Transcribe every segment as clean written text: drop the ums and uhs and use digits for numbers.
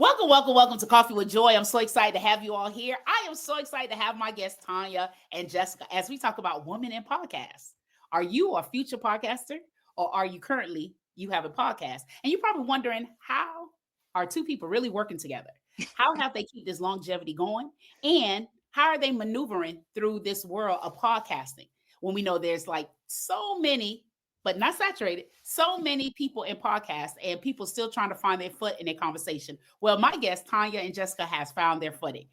Welcome to Coffee with Joy. I'm so excited to have you all here. I am so excited to have my guests, Tanya and Jessica, as we talk about women in podcasts. Are you a future podcaster or are you have a podcast? And you're probably wondering, how are two people really working together? How have they keep this longevity going? And how are they maneuvering through this world of podcasting when we know there's like so many, but not saturated, so many people in podcasts and people still trying to find their foot in their conversation. Well, my guest, Tanya and Jessica, has found their footing.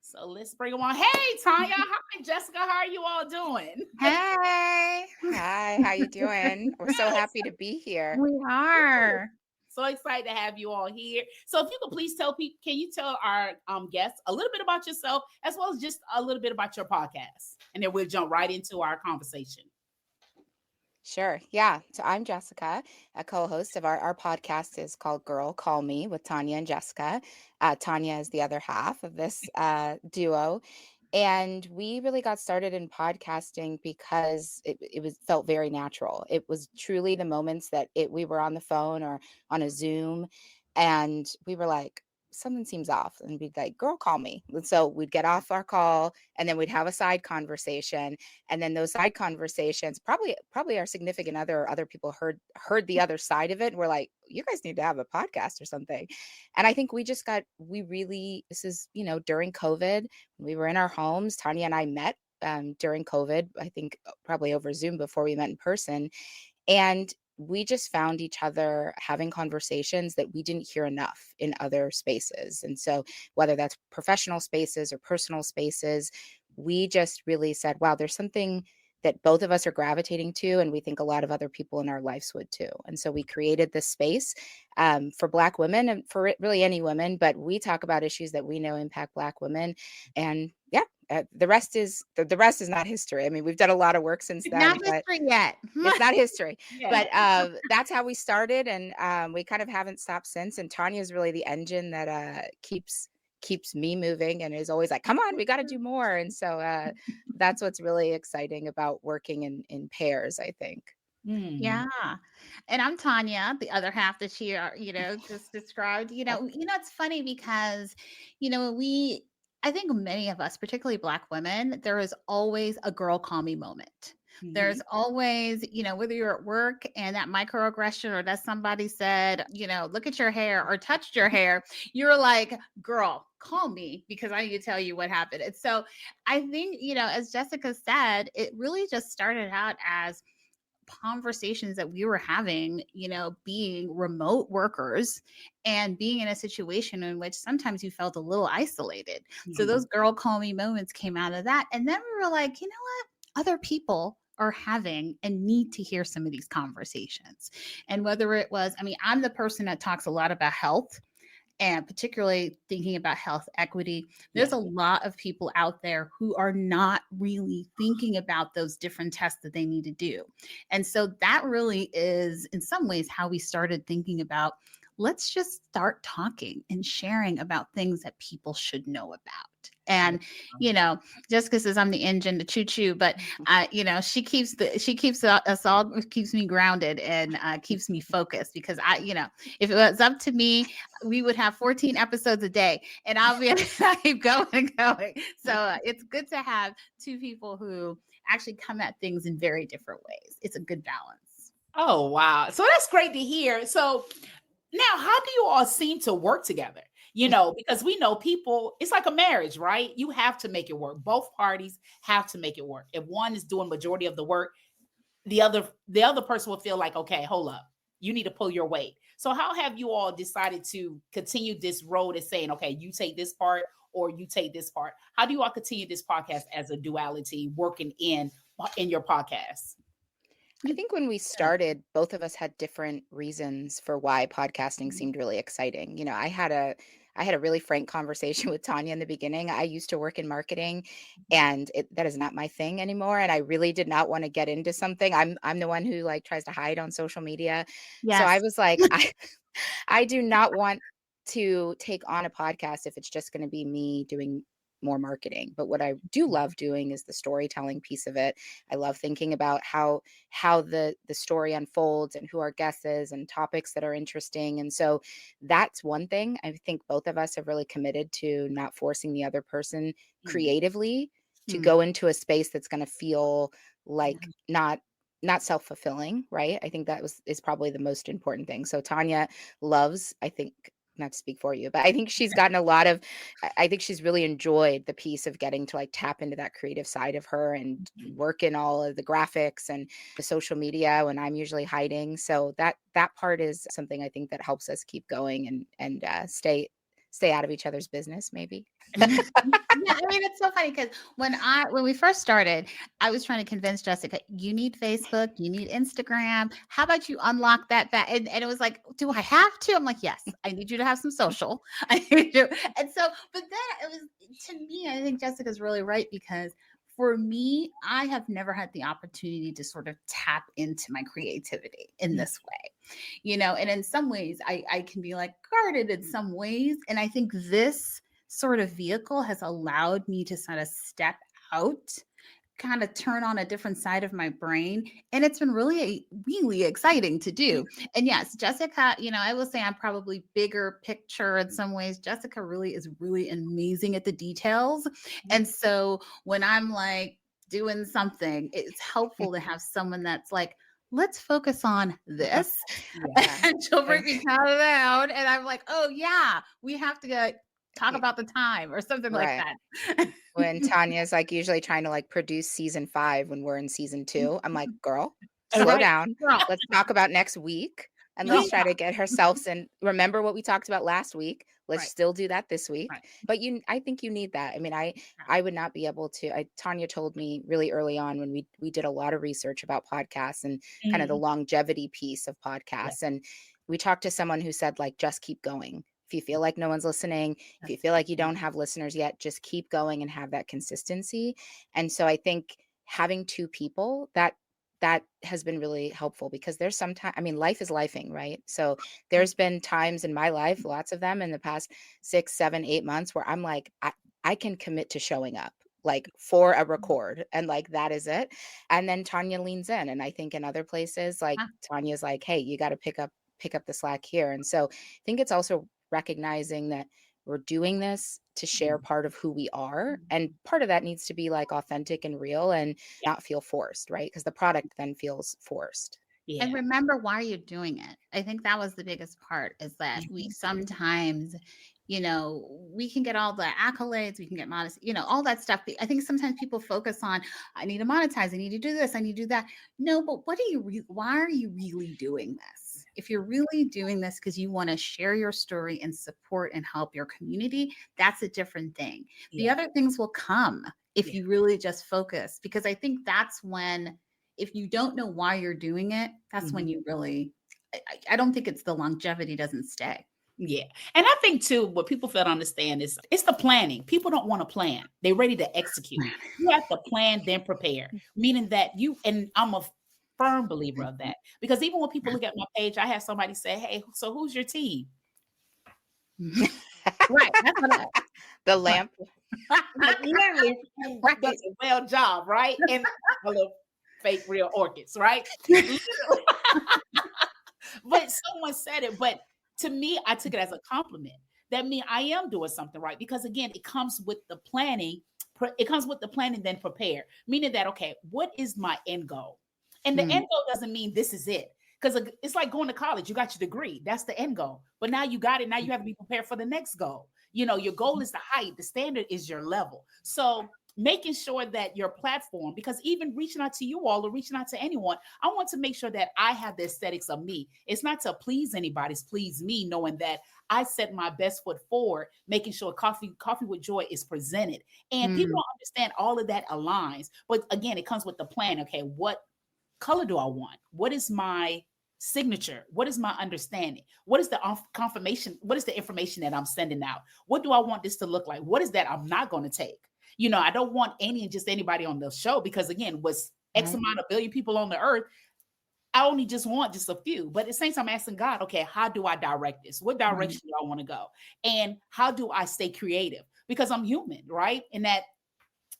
So let's bring them on. Hey, Tanya. Hi, Jessica. How are you all doing? Hey, hi, how you doing? We're so Yes, happy to be here. We are. so excited to have you all here. So if you could please tell people, can you tell our guests a little bit about yourself as well as just a little bit about your podcast? And then we'll jump right into our conversation. Sure. Yeah. So I'm Jessica, a co-host of our podcast is called Girl Call Me with Tanya and Jessica. Tanya is the other half of this duo. And we really got started in podcasting because it was felt very natural. It was truly the moments that we were on the phone or on a Zoom and we were like, something seems off. And we'd like, girl, call me. And so we'd get off our call and then we'd have a side conversation. And then those side conversations, probably our significant other or other people heard the other side of it. And we're like, you guys need to have a podcast or something. And I think this is, during COVID, we were in our homes. Tanya and I met during COVID, I think probably over Zoom before we met in person. And we just found each other having conversations that we didn't hear enough in other spaces. And so whether that's professional spaces or personal spaces, we just really said, wow, there's something that both of us are gravitating to. And we think a lot of other people in our lives would too. And so we created this space for Black women and for really any women, but we talk about issues that we know impact Black women. And yeah, the rest is not history. I mean, we've done a lot of work since then, Not but history yet. it's not history. Yeah. But that's how we started, and we kind of haven't stopped since. And Tanya is really the engine that keeps me moving and is always like, come on, we got to do more. And so that's what's really exciting about working in pairs, I think. Mm. Yeah. And I'm Tanya, the other half that she, just described. It's funny because, I think many of us, particularly Black women, there is always a girl call me moment. There's Mhm. always, whether you're at work and that microaggression or that somebody said, look at your hair or touched your hair, you're like, girl, call me because I need to tell you what happened. And so I think, as Jessica said, it really just started out as conversations that we were having, being remote workers and being in a situation in which sometimes you felt a little isolated. So Mhm. those girl call me moments came out of that. And then we were like, you know what? Other people are having and need to hear some of these conversations. And whether it was, I'm the person that talks a lot about health and particularly thinking about health equity, there's Yeah. a lot of people out there who are not really thinking about those different tests that they need to do. And so that really is, in some ways, how we started thinking about let's just start talking and sharing about things that people should know about. And Jessica says I'm the engine, the choo choo, but us all keeps me grounded and keeps me focused because if it was up to me, we would have 14 episodes a day and I'll be keep going and going. So it's good to have two people who actually come at things in very different ways. It's a good balance. Oh, wow. So that's great to hear. So now, how do you all seem to work together? Because we know people, it's like a marriage, right? You have to make it work. Both parties have to make it work. If one is doing majority of the work, the other person will feel like, okay, hold up. You need to pull your weight. So how have you all decided to continue this road of saying, okay, you take this part or you take this part? How do you all continue this podcast as a duality working in your podcast? I think when we started, both of us had different reasons for why podcasting seemed really exciting. I had a really frank conversation with Tanya in the beginning. I used to work in marketing and that is not my thing anymore. And I really did not want to get into something. I'm the one who like tries to hide on social media. So I Yes. was like, I do not want to take on a podcast if it's just going to be me doing more marketing. But what I do love doing is the storytelling piece of it. I love thinking about how the story unfolds and who our guest is and topics that are interesting. And so that's one thing I think both of us have really committed to, not forcing the other person creatively to Mm. go into a space that's going to feel like Yeah. not self-fulfilling, right? I think that is probably the most important thing. So Tanya loves, I think, not to speak for you, but I think she's gotten a lot of, I think she's really enjoyed the piece of getting to like tap into that creative side of her and Mhm. work in all of the graphics and the social media when I'm usually hiding. So that part is something I think that helps us keep going and stay out of each other's business, maybe. Yeah, I mean, it's so funny because when we first started, I was trying to convince Jessica, you need Facebook, you need Instagram. How about you unlock that back? And it was like, do I have to? I'm like, yes, I need you to have some social. I need you. And so, but then it was, to me, I think Jessica's really right, because for me, I have never had the opportunity to sort of tap into my creativity in this way, and in some ways I can be like guarded in some ways. And I think this sort of vehicle has allowed me to sort of step out, kind of turn on a different side of my brain. And it's been really, really exciting to do. And yes, Jessica, I will say I'm probably bigger picture in some ways. Jessica really is really amazing at the details. And so when I'm like doing something, it's helpful to have someone that's like, let's focus on this. Yeah. And she'll bring me down. And I'm like, oh, yeah, we have to talk about the time or something like Right. that. When Tanya's like usually trying to like produce season 5 when we're in season 2, I'm like, girl, slow Right. down. Girl, Let's talk about next week and yeah, let's try to get ourselves in. Remember what we talked about last week? Let's right, still do that this right, week. But I think you need that. I mean, I would not be able to. Tanya told me really early on when we did a lot of research about podcasts and kind of the Mhm. longevity piece of Yeah. podcasts. And we talked to someone who said, like, just keep going. If you feel like no one's listening, if you that's feel good. like you don't have listeners yet, just keep going and have that consistency. And so I think having two people that has been really helpful, because there's sometimes, I mean, life is lifing, right? So there's been times in my life, lots of them in the past 6, 7, 8 months, where I'm like, I can commit to showing up like for a record and like that is it. And then Tanya leans in. And I think in other places, like Ah, Tanya's like, hey, you got to pick up the slack here. And so I think it's also recognizing that we're doing this to share part of who we are. And part of that needs to be like authentic and real and Yeah. not feel forced, right? Because the product then feels forced. and Yeah. remember why you're doing it. I think that was the biggest part, is that we Mhm. sometimes, we can get all the accolades, we can get modest, all that stuff. But I think sometimes people focus on, I need to monetize, I need to do this, I need to do that. No, but why are you really doing this? If you're really doing this because you want to share your story and support and help your community, that's a different thing. The Yeah. other things will come if Yeah. you really just focus, because I think that's when, if you don't know why you're doing it, that's when Mhm. you really, I don't think it's the longevity doesn't stay. Yeah. And I think too, what people fail to understand is it's the planning. People don't want to plan. They're ready to execute. You have to plan, then prepare. Meaning that and I'm a firm believer of that. Because even when people look at my page, I have somebody say, hey, so who's your team? Right. That's what I, The lamp. Like literally who does right. a well job, right? And a little fake real orchids, right? Literally. But someone said it, but to me, I took it as a compliment. That means I am doing something right, because again, it comes with the planning. It comes with the planning, then prepare. Meaning that, okay, what is my end goal? And the Mm, end goal doesn't mean this is it. Because it's like going to college. You got your degree. That's the end goal. But now you got it. Now you have to be prepared for the next goal. Your goal is the height. The standard is your level. So making sure that your platform, because even reaching out to you all or reaching out to anyone, I want to make sure that I have the aesthetics of me. It's not to please anybody, it's please me, knowing that I set my best foot forward, making sure coffee with joy is presented. And people mm, don't understand all of that aligns. But again, it comes with the plan. Okay, what color do I want? What is my signature? What is my understanding? What is the confirmation? What is the information that I'm sending out? What do I want this to look like? What is that I'm not going to take? I don't want just anybody on the show, because again, with X right. amount of billion people on the earth, I only just want just a few. But at the same time, I'm asking God, okay, how do I direct this? What Right. direction do I want to go? And how do I stay creative? because I'm human, right? And that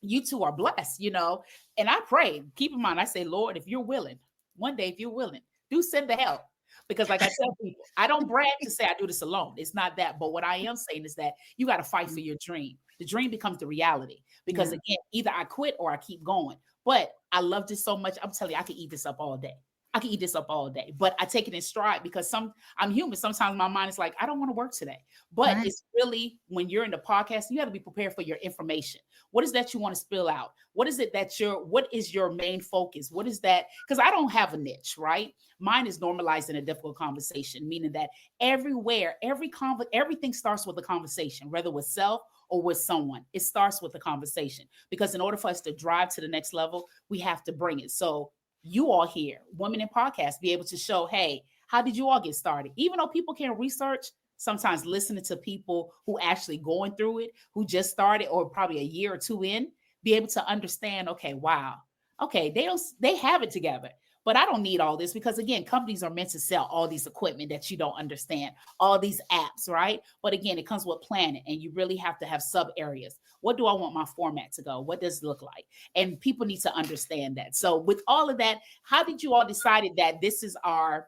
you two are blessed, And I pray, keep in mind, I say, Lord, if you're willing, one day, if you're willing, do send the help. Because, like I tell people, I don't brag to say I do this alone. It's not that. But what I am saying is that you got to fight for your dream. The dream becomes the reality. Because, Yeah. again, either I quit or I keep going. But I love this so much. I'm telling you, I could eat this up all day. I can eat this up all day, but I take it in stride because I'm human. Sometimes my mind is like, I don't want to work today. But Right. it's really, when you're in the podcast, you have to be prepared for your information. What is that you want to spill out? What is it that what is your main focus? What is that? Because I don't have a niche, right? Mine is normalizing a difficult conversation, meaning that everywhere, everything starts with a conversation, whether with self or with someone. It starts with a conversation because in order for us to drive to the next level, we have to bring it. So you all here, women in podcasts, be able to show, hey, how did you all get started? Even though people can research, sometimes listening to people who actually going through it, who just started or probably a year or two in, be able to understand, okay, wow, okay, they have it together. But I don't need all this because again, companies are meant to sell all these equipment that you don't understand, all these apps, right? But again, it comes with planning and you really have to have sub areas. What do I want my format to go? What does it look like? And people need to understand that. So with all of that, how did you all decided that this is I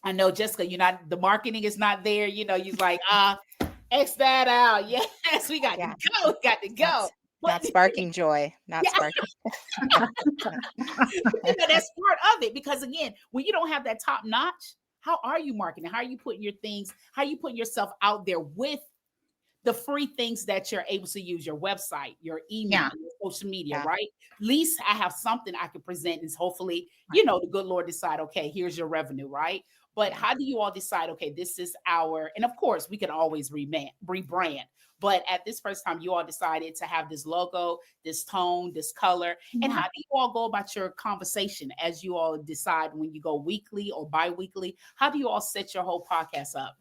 know Jessica, the marketing is not there. You're like, X that out. Yes, we got to Yeah. go. We got to go. Not sparking joy. Not Yeah. sparking. That's part of it because again, when you don't have that top notch, how are you marketing? How are you putting your things? How are you putting yourself out there with the free things that you're able to use, your website, your email, your social media, Yeah. right? At least I have something I can present and hopefully, the good Lord decide, okay, here's your revenue, right? But how do you all decide, okay, this is and of course we can always rebrand. But at this first time, you all decided to have this logo, this tone, this color. And how do you all go about your conversation as you all decide when you go weekly or bi-weekly? How do you all set your whole podcast up?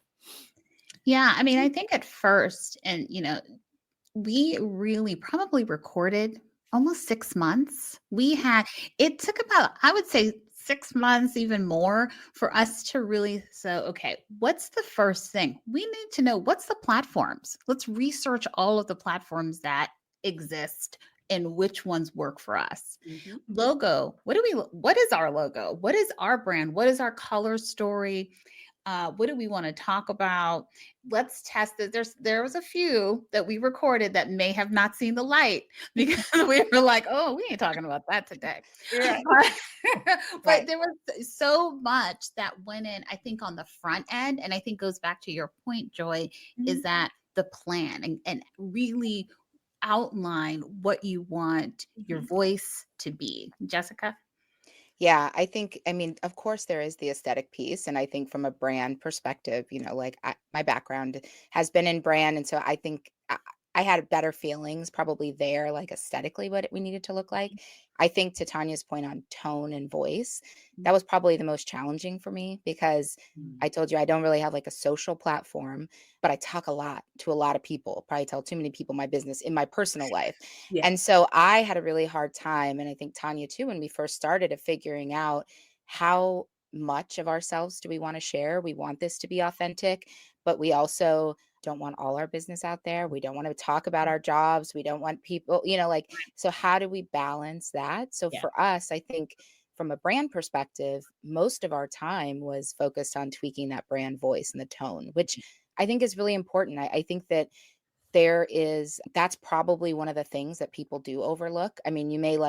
Yeah. I mean, I think at first, and, we really probably recorded almost 6 months. It took about, I would say, 6 months, even more, for us to really say, okay, what's the first thing? We need to know what's the platforms. Let's research all of the platforms that exist and which ones work for us. Mm-hmm. Logo. What is our logo? What is our brand? What is our color story? What do we want to talk about? Let's test it. There was a few that we recorded that may have not seen the light because we were like, oh, we ain't talking about that today. Right. But there was so much that went in, I think, on the front end. And I think goes back to your point, Joy, is that the plan and really outline what you want your voice to be. Jessica? Yeah, I mean, of course, there is the aesthetic piece. And I think from a brand perspective, like my background has been in brand. And so I think I had better feelings probably there, like aesthetically, what we needed to look like. I think to Tanya's point on tone and voice, that was probably the most challenging for me because I told you I don't really have like a social platform, but I talk a lot to a lot of people, probably tell too many people my business in my personal life. Yeah. And so I had a really hard time, and I think Tanya too, when we first started, of figuring out how much of ourselves do we want to share. We want this to be authentic, but we also don't want all our business out there. We don't want to talk about our jobs. We don't want people, so how do we balance that? So for us, I think from a brand perspective, most of our time was focused on tweaking that brand voice and the tone, which I think is really important. I think that that's probably one of the things that people do overlook. I mean, you may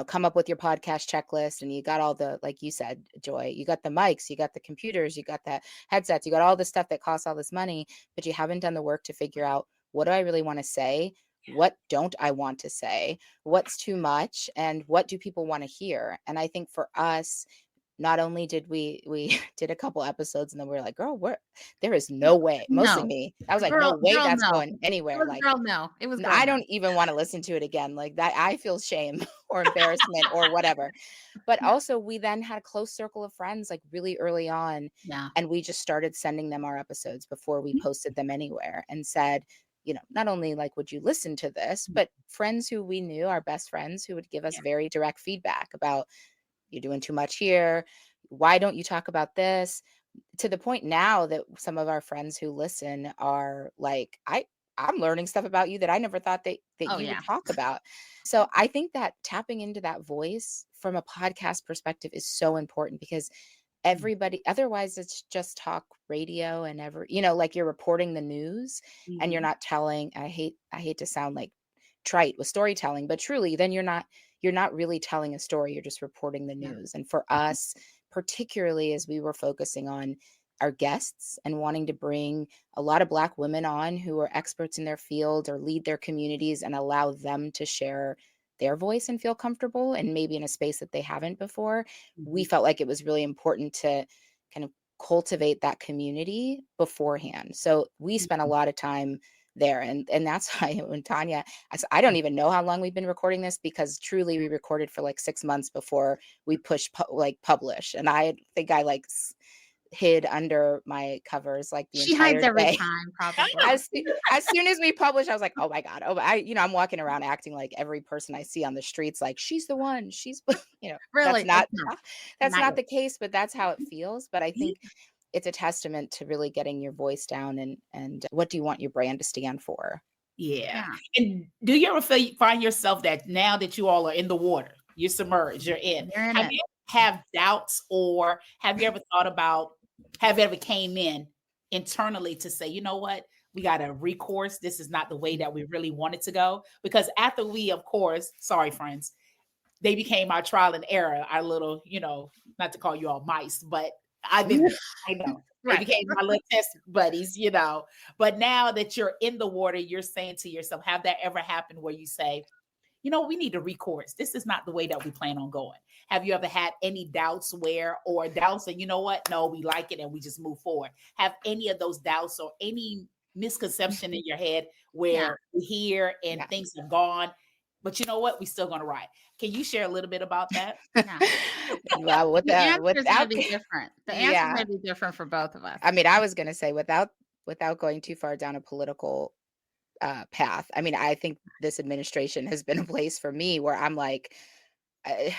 come up with your podcast checklist and you got all the, like you said, Joy, you got the mics, you got the computers, you got the headsets, you got all the stuff that costs all this money, but you haven't done the work to figure out, what do I really want to say? What don't I want to say? What's too much? And what do people want to hear? And I think for us, not only did we did a couple episodes and then we were like, girl, there is no way, mostly No. me. I was like, no way that's going anywhere. It was girl no. It was girl I no. don't even want to listen to it again. Like that, I feel shame or embarrassment or whatever. But also we then had a close circle of friends like really early on. Yeah. And we just started sending them our episodes before we posted them anywhere and said, not only like, would you listen to this, but friends who we knew, our best friends, who would give us very direct feedback about, you're doing too much here. Why don't you talk about this? To the point now that some of our friends who listen are like, I'm learning stuff about you that I never thought that Oh you would yeah. talk about. So I think that tapping into that voice from a podcast perspective is so important, because everybody, otherwise it's just talk radio and like you're reporting the news and you're Mhm. not telling. I hate to sound like trite with storytelling, but truly then you're not really telling a story, you're just reporting the Yeah. news. And for us, particularly as we were focusing on our guests and wanting to bring a lot of Black women on who are experts in their field or lead their communities and allow them to share their voice and feel comfortable and maybe in a space that they haven't before, we Mhm. felt like it was really important to kind of cultivate that community beforehand. So we spent a lot of time there. And that's why when Tanya, I don't even know how long we've been recording this, because truly we recorded for like 6 months before we pushed publish. And I think I like hid under my covers like the She hides entire every day. time, probably. As soon as we published, I was like, oh my God. Oh, I'm walking around acting like every person I see on the streets, like she's the one, she's, Really, it's not. that's Not not yet. the case, but that's how it feels. But I Yeah. think it's a testament to really getting your voice down and what do you want your brand to stand for? Yeah. Yeah. And do you ever find yourself that now that you all are in the water, you're submerged, you're in, You're in have it. you have doubts, or have you ever thought about, have you ever came in internally to say, you know what, we got a recourse. This is not the way that we really wanted to go. Because after we, of course, sorry, friends, they became our trial and error, our little, not to call you all mice, but I've been there. I know. They Right. became my little test buddies. But now that you're in the water, you're saying to yourself, have that ever happened where you say, we need a recourse. This is not the way that we plan on going. Have you ever had any doubts or doubts and you know what? No, we like it and we just move forward. Have any of those doubts or any misconception in your head Yeah. where we're here and Yeah. things have gone, but you know what? We still gonna ride. Can you share a little bit about that? Yeah. Well, The answer is gonna without be different. The answer is yeah. gonna be different for both of us. I mean, I was going to say without going too far down a political path. I mean, I think this administration has been a place for me where I'm like, I,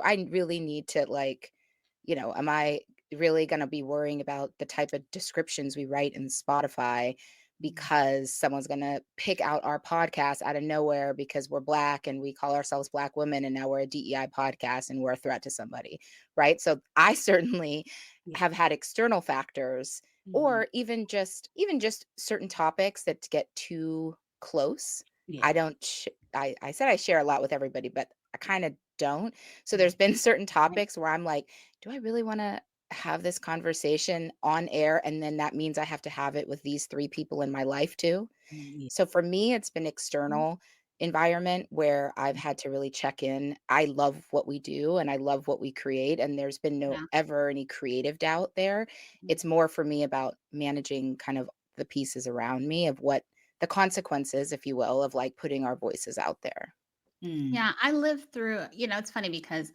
I really need to am I really going to be worrying about the type of descriptions we write in Spotify because someone's going to pick out our podcast out of nowhere because we're Black and we call ourselves Black women and now we're a DEI podcast and we're a threat to somebody, right? So I certainly Yeah. have had external factors Mhm. or even just certain topics that get too close. Yeah. I don't I said I share a lot with everybody, but I kind of don't. So there's been certain topics where I'm like, do I really want to have this conversation on air? And then that means I have to have it with these 3 people in my life too. Yeah. So for me, it's been external environment where I've had to really check in. I love what we do and I love what we create. And there's been no Yeah. ever any creative doubt there. It's more for me about managing kind of the pieces around me of what the consequences, if you will, of like putting our voices out there. Mm. Yeah. I lived through, it's funny because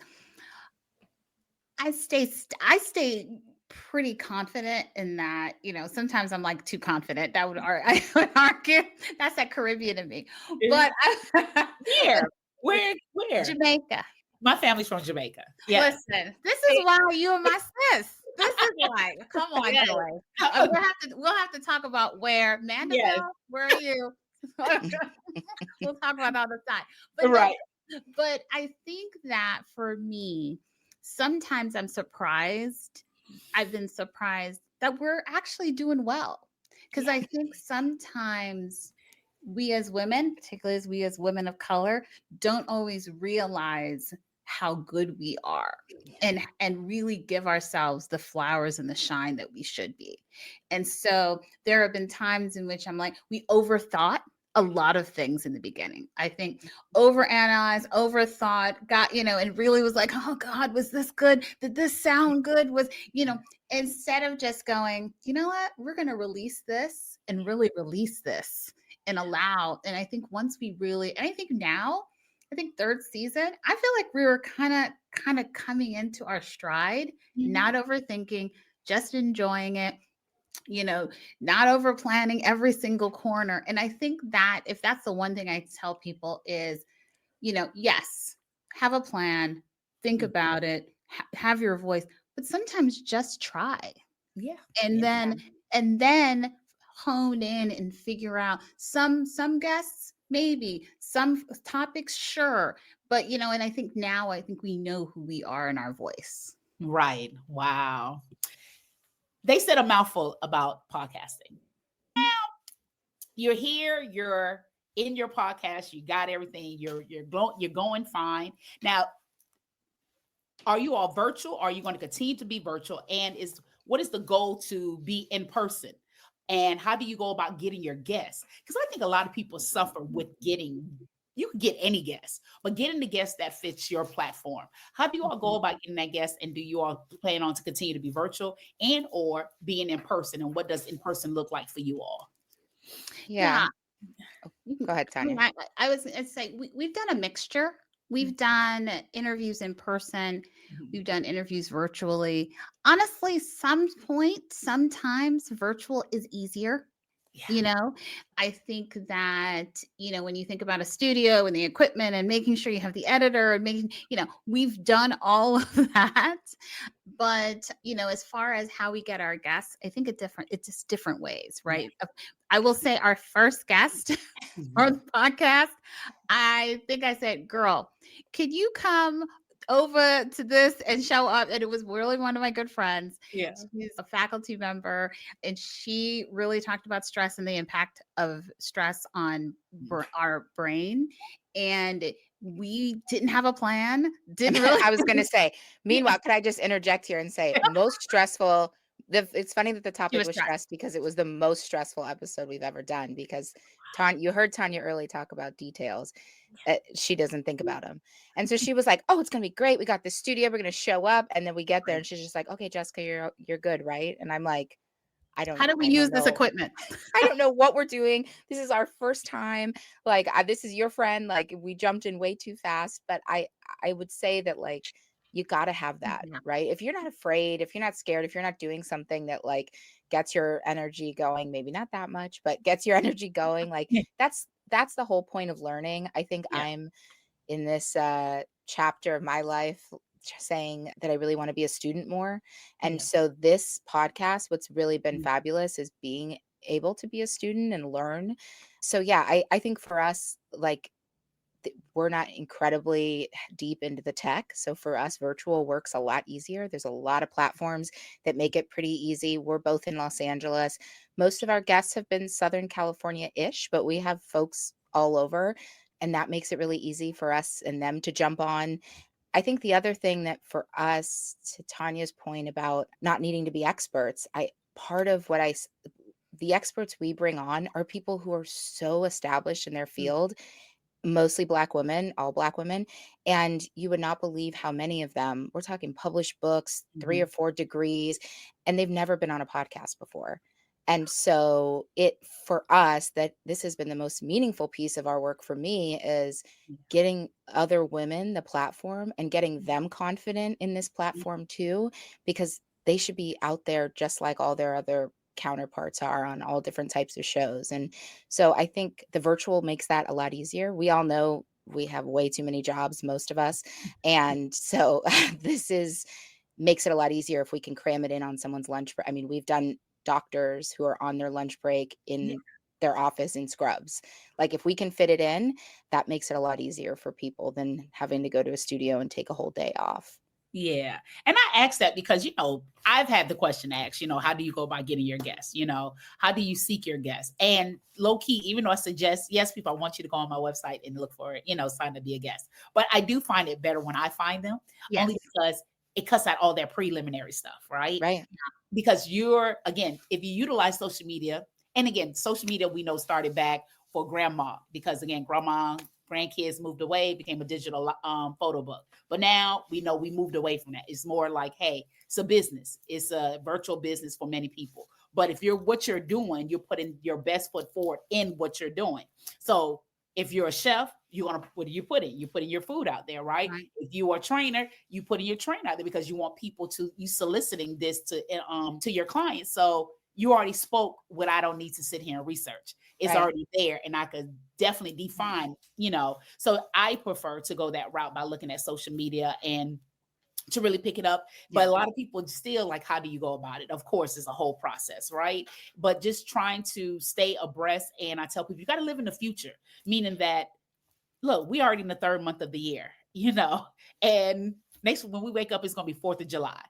I stay pretty confident in that, sometimes I'm like too confident. I would argue that's that Caribbean in me. But Where? Where? Jamaica. My family's from Jamaica. Yes. Listen, this is why you and my sis. This is why. Come on, Yes. Joy. We'll have to talk about where Mandeville. Yes. Where are you? We'll talk about all the time. But Right. but I think that for me, sometimes I've been surprised that we're actually doing well. Because I think sometimes we as women, particularly as we as women of color, don't always realize how good we are and really give ourselves the flowers and the shine that we should be. And so there have been times in which I'm like, we overthought a lot of things in the beginning. I think overanalyzed, overthought, and really was like, oh God, was this good? Did this sound good? Instead of just going, you know what, we're going to release this and really release this and allow. And I think once we really, and I think now, I think third season, I feel like we were kind of coming into our stride, not overthinking, just enjoying it, not over planning every single corner. And I think that if that's the one thing I tell people is, yes, have a plan, think about it, have your voice, but sometimes just try. Yeah. And Yeah. then hone in and figure out some guests, maybe some topics, sure. But and I think now we know who we are in our voice. Right. Wow. They said a mouthful about podcasting. You're here, you're in your podcast, you got everything, you're going fine. Now, are you all virtual? Are you going to continue to be virtual? And what is the goal to be in person? And how do you go about getting your guests? Because I think a lot of people suffer with you can get any guest, but getting the guest that fits your platform. How do you all go about getting that guest? And do you all plan on to continue to be virtual and or being in person? And what does in person look like for you all? Yeah. Go ahead, Tanya. I was going to say we've done a mixture. We've done interviews in person. We've done interviews virtually. Honestly, sometimes virtual is easier. Yeah. I think that, when you think about a studio and the equipment and making sure you have the editor and making, we've done all of that. But, as far as how we get our guests, I think it's just different ways, right? I will say our first guest for the podcast, I think I said, girl, could you come over to this and show up? And it was really one of my good friends. Yeah. She's a faculty member, and she really talked about stress and the impact of stress on our brain. And we didn't have a plan. Didn't really. I was going to say, meanwhile, could I just interject here and say most stressful. It's funny that the topic was stress because it was the most stressful episode we've ever done because you heard Tanya early talk about details. She doesn't think about them. And so she was like, oh, it's going to be great. We got the studio. We're going to show up. And then we get there and she's just like, okay, Jessica, you're good. Right. And I'm like, how do we use this equipment? I don't know what we're doing. This is our first time. Like, this is your friend. Like, we jumped in way too fast. But I would say that, like, you got to have that, right? If you're not afraid, if you're not scared, if you're not doing something that, like, gets your energy going, maybe not that much, but gets your energy going, like, that's the whole point of learning. I think I'm in this chapter of my life saying that I really want to be a student more. And so this podcast, what's really been fabulous is being able to be a student and learn. So yeah, I think for us, like, we're not incredibly deep into the tech. So for us, virtual works a lot easier. There's a lot of platforms that make it pretty easy. We're both in Los Angeles. Most of our guests have been Southern California-ish, but we have folks all over. And that makes it really easy for us and them to jump on. I think the other thing that for us, to Tanya's point about not needing to be experts, the experts we bring on are people who are so established in their field, mostly Black women, all Black women. And you would not believe how many of them, we're talking published books, 3 or 4 degrees, and they've never been on a podcast before. And so for us, that this has been the most meaningful piece of our work for me is getting other women the platform and getting them confident in this platform too, because they should be out there just like all their other counterparts are on all different types of shows. And so I think the virtual makes that a lot easier. We all know we have way too many jobs, most of us. And so makes it a lot easier if we can cram it in on someone's lunch break. I mean, we've done doctors who are on their lunch break in their office in scrubs. Like, if we can fit it in, that makes it a lot easier for people than having to go to a studio and take a whole day off. Yeah. And I asked that because, I've had the question asked, how do you go about getting your guests? How do you seek your guests? And low key, even though I suggest, yes, people, I want you to go on my website and look for it, sign to be a guest. But I do find it better when I find them, only because it cuts out all that preliminary stuff, right? Right. Because if you utilize social media, and again, social media, we know started back for grandma, because again, grandkids moved away, became a digital photo book. But now we know we moved away from that. It's more like, hey, it's a business. It's a virtual business for many people. But if what you're doing, you're putting your best foot forward in what you're doing. So if you're a chef, what do you put in? You put in your food out there, right? If you are a trainer, you put in your trainer out there because you want people you soliciting this to your clients. So you already spoke what I don't need to sit here and research. It's already there, and I could definitely define, So I prefer to go that route by looking at social media and to really pick it up. But a lot of people still like, how do you go about it? Of course, it's a whole process, right? But just trying to stay abreast. And I tell people, you got to live in the future, meaning that, look, we already in the third month of the year, and next when we wake up, it's going to be 4th of July.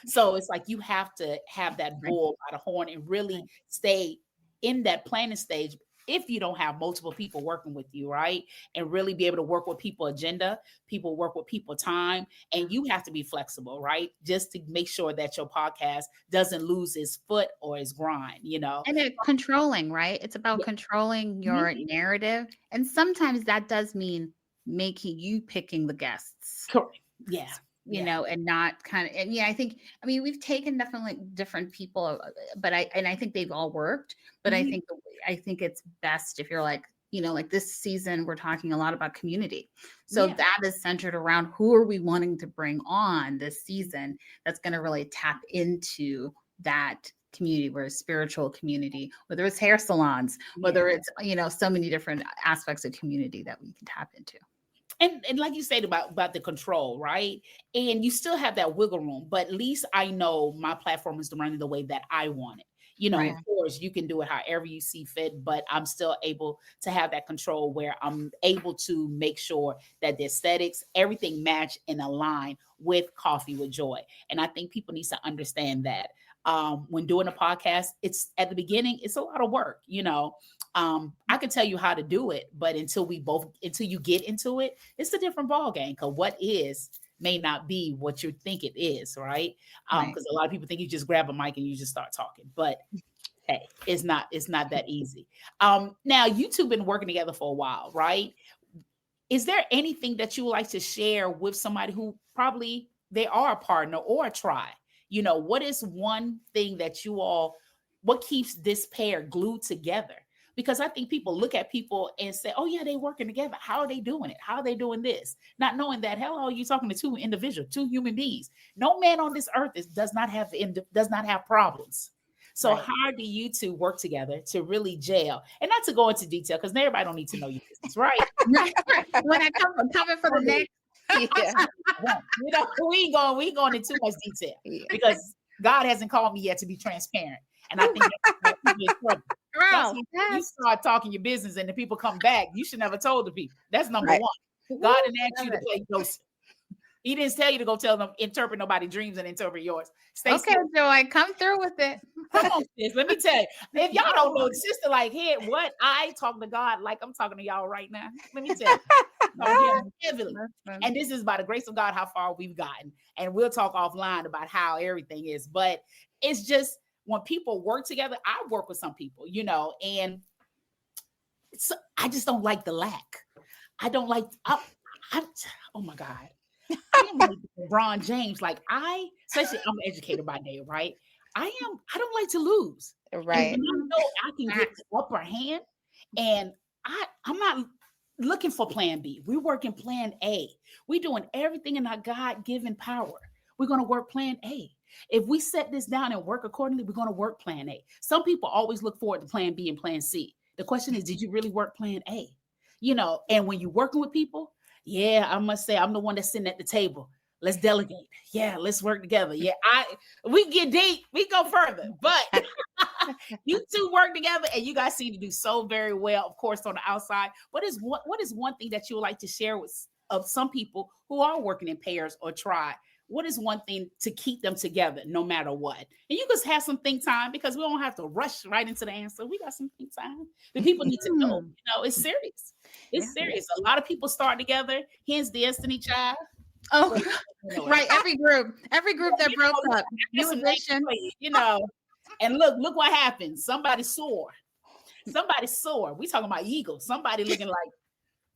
So it's like you have to have that bull by the horn and really stay in that planning stage if you don't have multiple people working with you, right? And really be able to work with people agenda, people work with people time, and you have to be flexible, right? Just to make sure that your podcast doesn't lose its foot or its grind. And controlling, right? It's about Yeah. controlling your narrative. And sometimes that does mean making you picking the guests. Correct. Yeah. And not and I think, we've taken definitely different people, but I think they've all worked, but I think it's best if you're like this season, we're talking a lot about community. So that is centered around who are we wanting to bring on this season that's going to really tap into that community, where it's spiritual community, whether it's hair salons, whether it's, so many different aspects of community that we can tap into. And like you said about the control, right? And you still have that wiggle room, but at least I know my platform is running the way that I want it. Of course, you can do it however you see fit, but I'm still able to have that control where I'm able to make sure that the aesthetics, everything match and align with Coffee with Joy. And I think people need to understand that when doing a podcast, it's at the beginning, it's a lot of work, I can tell you how to do it, but until you get into it, it's a different ball game. Because what is may not be what you think it is, right? Because a lot of people think you just grab a mic and you just start talking, but hey, it's not that easy. Now you two been working together for a while, right? Is there anything that you would like to share with somebody who probably they are a partner or a try? What is one thing that what keeps this pair glued together? Because I think people look at people and say, oh yeah, they working together. How are they doing it? How are they doing this? Not knowing that, hello, you're talking to two human beings. No man on this earth does not have problems. So how do you two work together to really gel? And not to go into detail, because everybody don't need to know your business, right? When I come for the next, we ain't going into too much detail because God hasn't called me yet to be transparent. And I think you start talking your business and the people come back, you should never told the people. That's number one. God didn't ask you to play Joseph. He didn't tell you to go tell them, interpret nobody's dreams and interpret yours. Okay, Joy, come through with it. Come on, sis. Let me tell you. If y'all don't know, sister, like, hey, what? I talk to God like I'm talking to y'all right now. Let me tell you. And this is by the grace of God how far we've gotten. And we'll talk offline about how everything is. But it's just when people work together, I work with some people, and I just don't like the lack. I don't like, oh my God. I am like LeBron James. Like especially I'm educated by day, right? I don't like to lose. Right. And I know I can get the upper hand, and I'm not looking for plan B. We're working plan A. We're doing everything in our God-given power. We're going to work plan A. If we set this down and work accordingly, we're going to work plan A. Some people always look forward to plan B and plan C. The question is, did you really work plan A? And when you're working with people, yeah, I must say I'm the one that's sitting at the table. Let's delegate. Yeah, let's work together. Yeah, we get deep. We go further. But you two work together and you guys seem to do so very well, of course, on the outside. What is one thing that you would like to share with some people who are working in pairs or try? What is one thing to keep them together no matter what? And you just have some think time, because we don't have to rush right into the answer. We got some think time. The people need to know, it's serious. It's serious. A lot of people start together. Hence Destiny Child. Oh, right. Every group that broke up. And look what happened. Somebody soar. We talking about eagles. Somebody looking like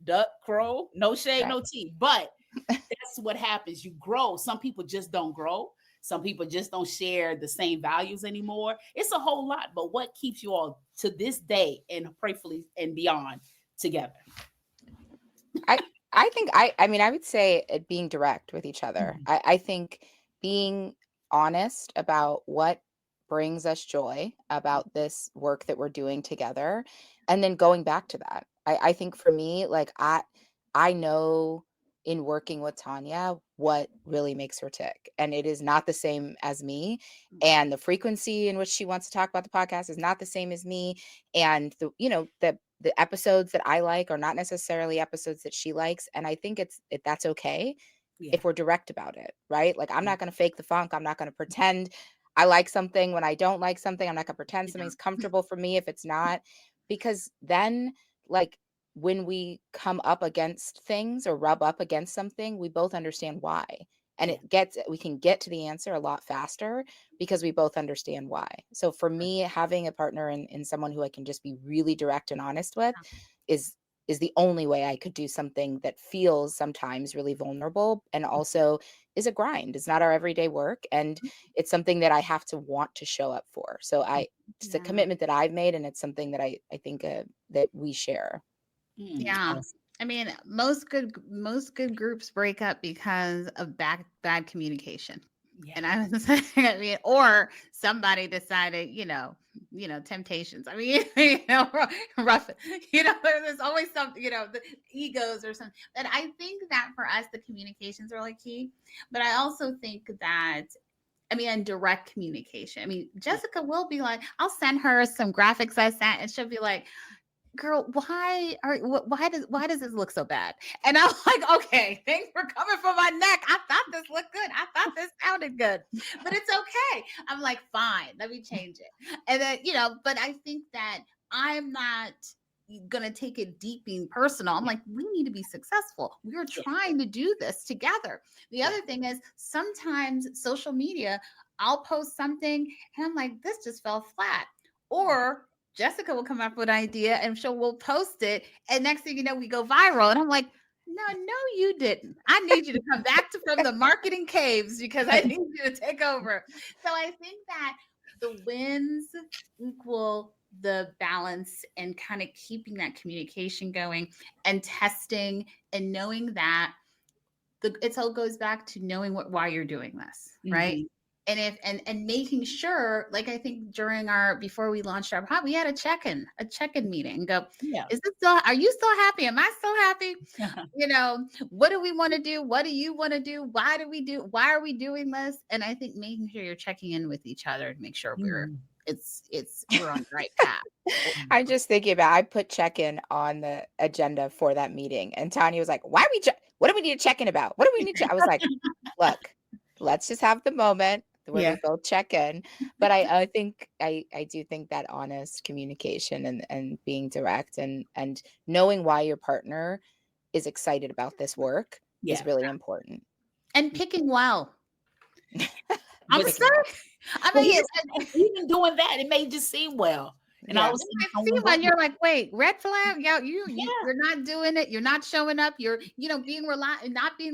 duck, crow, no shade, no teeth. But that's what happens. You grow. Some people just don't grow. Some people just don't share the same values anymore. It's a whole lot. But what keeps you all to this day and prayerfully and beyond together? I think I would say being direct with each other. I think being honest about what brings us joy about this work that we're doing together, and then going back to that. I think for me, like I know in working with Tanya what really makes her tick. And it is not the same as me. And the frequency in which she wants to talk about the podcast is not the same as me. And the episodes that I like are not necessarily episodes that she likes. And I think that's okay Yeah. if we're direct about it, right? Like, I'm not going to fake the funk. I'm not going to pretend I like something when I don't like something. I'm not going to pretend something's comfortable for me if it's not, because then, like, when we come up against things or rub up against something, we both understand why. And we can get to the answer a lot faster because we both understand why. So for me, having a partner in someone who I can just be really direct and honest with is the only way I could do something that feels sometimes really vulnerable and also is a grind. It's not our everyday work, and it's something that I have to want to show up for. So it's a commitment that I've made, and it's something that I think that we share. Yeah. Awesome. I mean, most good groups break up because of bad communication. Yeah. And I was I mean, or somebody decided, temptations. I mean, rough, there's always something, the egos or something. But I think that for us, the communications are really key. But I also think that, and direct communication. I mean, Jessica will be like, I'll send her some graphics I sent, and she'll be like, girl, why does this look so bad? And I'm like, okay, thanks for coming for my neck. I thought this looked good. I thought this sounded good, but it's okay. I'm like, fine, let me change it. And then, but I think that I'm not gonna take it deep being personal. I'm like, we need to be successful. We are trying to do this together. The other thing is, sometimes social media, I'll post something and I'm like, this just fell flat. Or Jessica will come up with an idea and we'll post it. And next thing you know, we go viral. And I'm like, no, you didn't. I need you to come back from the marketing caves because I need you to take over. So I think that the wins equal the balance and kind of keeping that communication going and testing and knowing that it all goes back to knowing why you're doing this, right? Mm-hmm. And making sure, like, I think before we launched our pod, we had a check-in meeting. Go, are you still happy? Am I still happy? What do we want to do? What do you want to do? Why are we doing this? And I think making sure you're checking in with each other to make sure we're on the right path. I'm just thinking about, I put check-in on the agenda for that meeting, and Tanya was like, what do we need to check in about? What do we need to? I was like, look, let's just have the moment where we both check in. But I think I do think that honest communication and being direct and knowing why your partner is excited about this work is really important. And picking well. I'm sorry. I mean, even doing that, it may just seem well. And I was when you're like, wait, red flag, you're not doing it. You're not showing up. You're, not being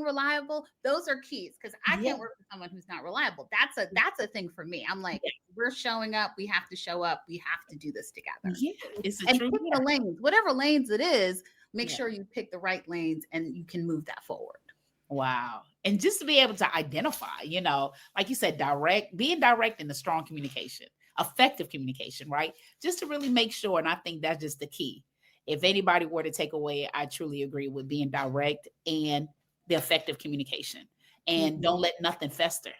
reliable. Those are keys, because I can't work with someone who's not reliable. That's a thing for me. I'm like, we're showing up. We have to show up. We have to do this together. Yeah, it's and pick the lanes, whatever lanes it is. Make sure you pick the right lanes and you can move that forward. Wow. And just to be able to identify, like you said, being direct in the strong communication, effective communication, right? Just to really make sure. And I think that's just the key. If anybody were to take away, I truly agree with being direct and the effective communication. And don't let nothing fester,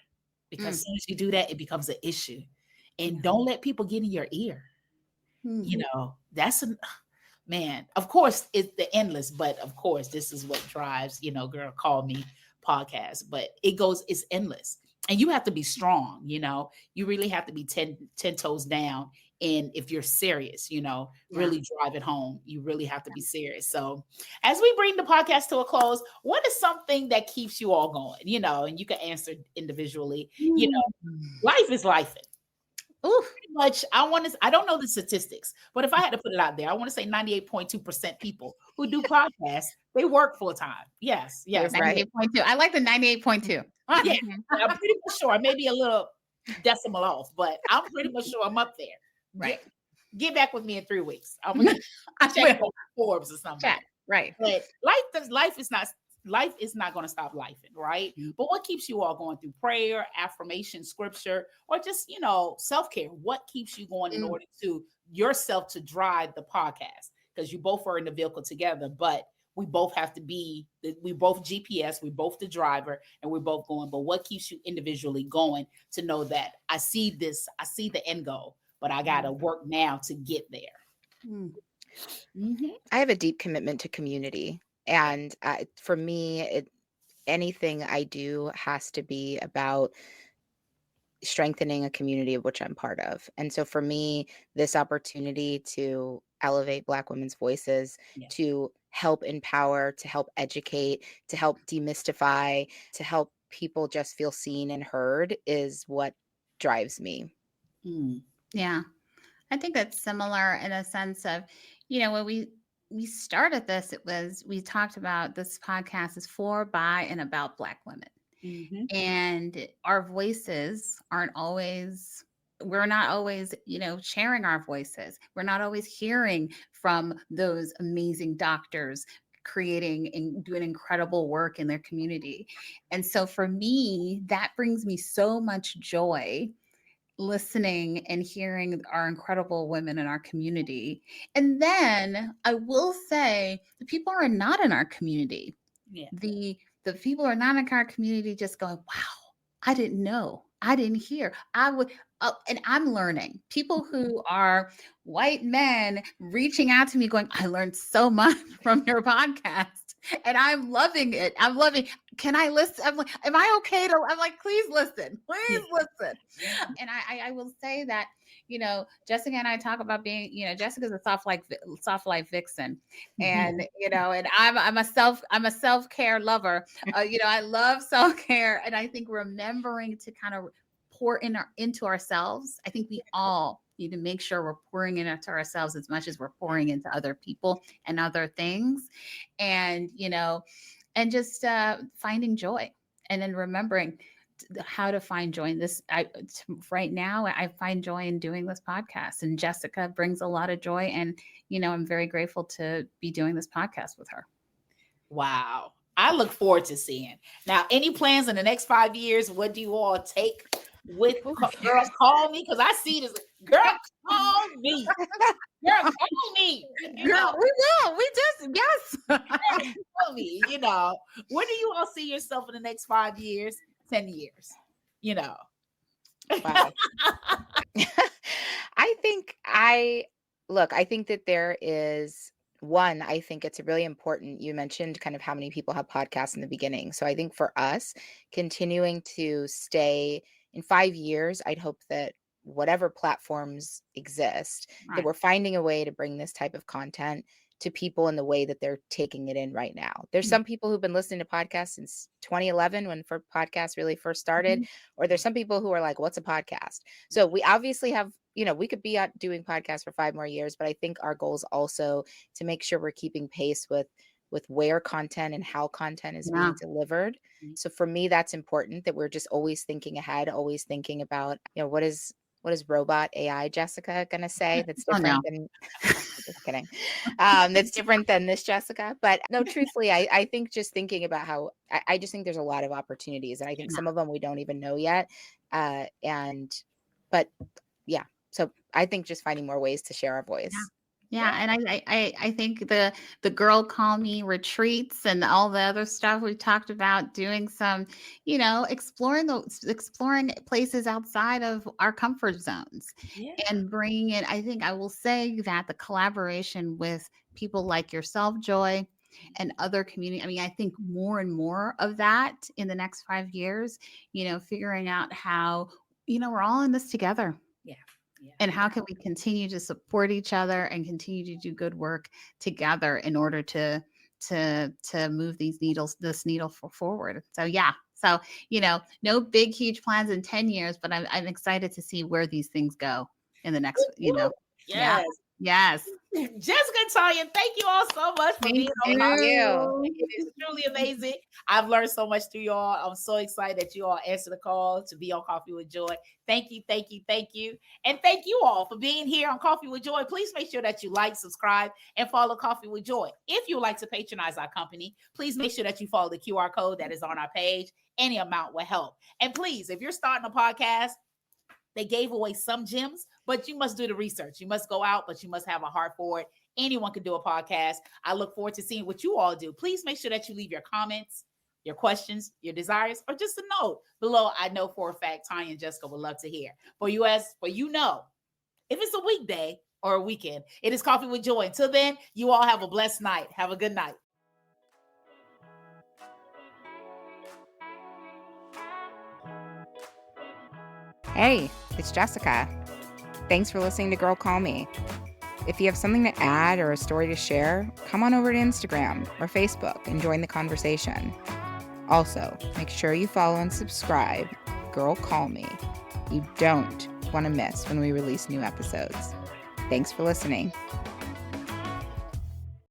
because as soon as you do that, it becomes an issue. And don't let people get in your ear. That's man, of course, it's the endless, but of course, this is what drives, Girl Call Me podcast. But it's endless. And you have to be strong, you really have to be 10 toes down. And if you're serious, really drive it home, you really have to be serious. So as we bring the podcast to a close, what is something that keeps you all going, and you can answer individually, life is life. Pretty much, I don't know the statistics, but if I had to put it out there, I want to say 98.2% people who do podcasts, they work full time. Yes. 98.2. I like the 98.2. Yeah, I'm pretty much sure. I may be a little decimal off, but I'm pretty much sure I'm up there. Right. Get back with me in 3 weeks. I'm gonna check Forbes or something. Right. But life is not going to stop life, right? But what keeps you all going through prayer, affirmation, scripture, or just, self-care? What keeps you going in order to yourself to drive the podcast? Because you both are in the vehicle together, but we both have to be, we both GPS, we both the driver, and we're both going. But what keeps you individually going to know that I see this, I see the end goal, but I got to work now to get there. Mm-hmm. I have a deep commitment to community. And for me, anything I do has to be about strengthening a community of which I'm part of. And so for me, this opportunity to elevate Black women's voices, Yeah. to help empower, to help educate, to help demystify, to help people just feel seen and heard is what drives me. Yeah. I think that's similar in a sense of, when we started this, we talked about this podcast is for, by, and about Black women. Mm-hmm. And our voices we're not always, sharing our voices. We're not always hearing from those amazing doctors creating and doing incredible work in their community. And so for me, that brings me so much joy, listening and hearing our incredible women in our community. And then I will say the people who are not in our community, the people who are not in our community just going, wow, I didn't know, I didn't hear, and I'm learning. People who are white men reaching out to me going, I learned so much from your podcast and I'm loving it. Can I listen? I'm like, am I okay to, I'm like, please listen. And I will say that, Jessica and I talk about being, Jessica's a soft life vixen. And, and I'm a self-care lover. I love self-care. And I think remembering to kind of pour into ourselves. I think we all need to make sure we're pouring into ourselves as much as we're pouring into other people and other things. And, and just finding joy, and then remembering how to find joy in this. Right now, I find joy in doing this podcast, and Jessica brings a lot of joy. And, I'm very grateful to be doing this podcast with her. Wow. I look forward to seeing. Now, any plans in the next 5 years? What do you all take with Girl Call Me? Because I see this. Girl, call me. Girl, call me. Girl, we will. We just, yes. Call me. Where do you all see yourself in the next 5 years, 10 years? Wow. I think that there is one, I think it's really important. You mentioned kind of how many people have podcasts in the beginning. So I think for us, continuing to stay in 5 years, I'd hope that whatever platforms exist, that we're finding a way to bring this type of content to people in the way that they're taking it in right now. There's some people who've been listening to podcasts since 2011 when podcasts really first started, or there's some people who are like, what's a podcast? So we obviously have, we could be out doing podcasts for 5 more years, but I think our goal is also to make sure we're keeping pace with where content and how content is being delivered. So for me, that's important, that we're just always thinking ahead, always thinking about, what is robot AI Jessica going to say that's different than just kidding. That's different than this Jessica. But no, truthfully, I think just thinking about how I just think there's a lot of opportunities, and I think some of them we don't even know yet. But yeah, so I think just finding more ways to share our voice. Yeah. And I think the Girl Call Me retreats and all the other stuff we talked about, doing some, exploring places outside of our comfort zones, and bringing in, I think I will say that the collaboration with people like yourself, Joy, and other community. I mean, I think more and more of that in the next 5 years, figuring out how, we're all in this together. And how can we continue to support each other and continue to do good work together in order to move this needle forward? So yeah. So, no big, huge plans in 10 years, but I'm excited to see where these things go in the next, Yes. Jessica and Tanya, thank you all so much for being on. Thank you. It is truly amazing. I've learned so much through y'all. I'm so excited that you all answered the call to be on Coffee with Joy. Thank you, thank you, thank you. And thank you all for being here on Coffee with Joy. Please make sure that you like, subscribe, and follow Coffee with Joy. If you would like to patronize our company, please make sure that you follow the QR code that is on our page. Any amount will help. And please, if you're starting a podcast, they gave away some gems, but you must do the research. You must go out, but you must have a heart for it. anyone can do a podcast. I look forward to seeing what you all do. Please make sure that you leave your comments, your questions, your desires, or just a note below. I know for a fact Tanya and Jessica would love to hear. For you, if it's a weekday or a weekend, it is Coffee with Joy. Until then, you all have a blessed night. Have a good night. Hey, it's Jessica. Thanks for listening to Girl Call Me. If you have something to add or a story to share, come on over to Instagram or Facebook and join the conversation. Also, make sure you follow and subscribe Girl Call Me. You don't want to miss when we release new episodes. Thanks for listening.